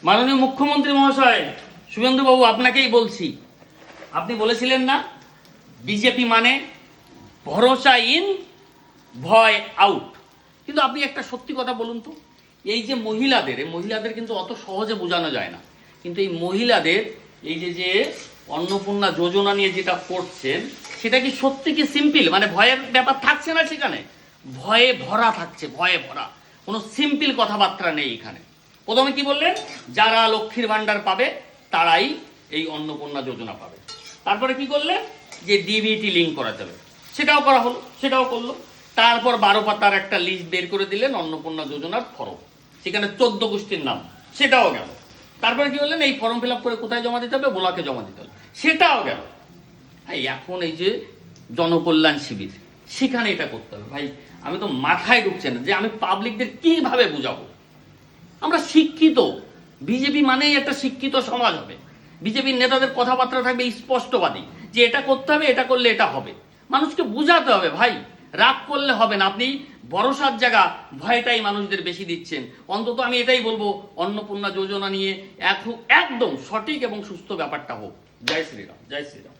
মাননীয় মুখ্যমন্ত্রী মহাশয়, শুভেন্দু বাবু আপনাকেই বলছি, আপনি বলেছিলেন না বিজেপি মানে ভরসা ইন, ভয় আউট। কিন্তু আপনি একটা সত্যি কথা বলুন তো, এই যে মহিলাদের কিন্তু অত সহজে বোঝানো যায় না, কিন্তু এই মহিলাদের এই যে অন্নপূর্ণা যোজনা নিয়ে যেটা করছেন, সেটা কি সত্যি কি সিম্পল? মানে ভয়ের ব্যাপার থাকছে না, সেখানে ভয়ে ভরা থাকছে, ভয়ে ভরা, কোনো সিম্পল কথাবার্তা নেই এখানে। প্রথমে কি বললেন, যারা লক্ষ্মীর ভান্ডার পাবে তারাই এই অন্নপূর্ণা যোজনা পাবে। তারপরে কি করলেন, যে ডিবিটি লিঙ্ক করা যাবে, সেটাও করা হলো, সেটাও করলো। তারপর 12 পাতার একটা লিস্ট বের করে দিলেন অন্নপূর্ণা যোজনার ফর্ম, সেখানে 14 গোষ্ঠীর নাম, সেটাও গেল। তারপরে কি বললেন, এই ফর্ম ফিল আপ করে কোথায় জমা দিতে হবে, ব্লকে জমা দিতে হবে, সেটাও গেল। এখন এই যে জনকল্যাণ শিবির, সেখানে এটা করতে হবে। ভাই আমি তো মাথায় ঢুকছে না যে আমি পাবলিকদের কিভাবে বুঝাবো। আমরা শিক্ষিত, বিজেপি মানেই একটা শিক্ষিত সমাজ হবে, বিজেপির নেতাদের কথাবার্তা থাকবে স্পষ্টবাদী, যে এটা করতে হবে, এটা করলে এটা হবে। মানুষকে বোঝাতে হবে ভাই, রাগ করলে হবে না। আপনি ভরসার জায়গা ভয়টাই মানুষদের বেশি দিচ্ছেন। অন্তত আমি এটাই বলবো, অন্নপূর্ণা যোজনা নিয়ে একদম সঠিক এবং সুস্থ ব্যাপারটা হোক। জয় শ্রীরাম, জয় শ্রীরাম।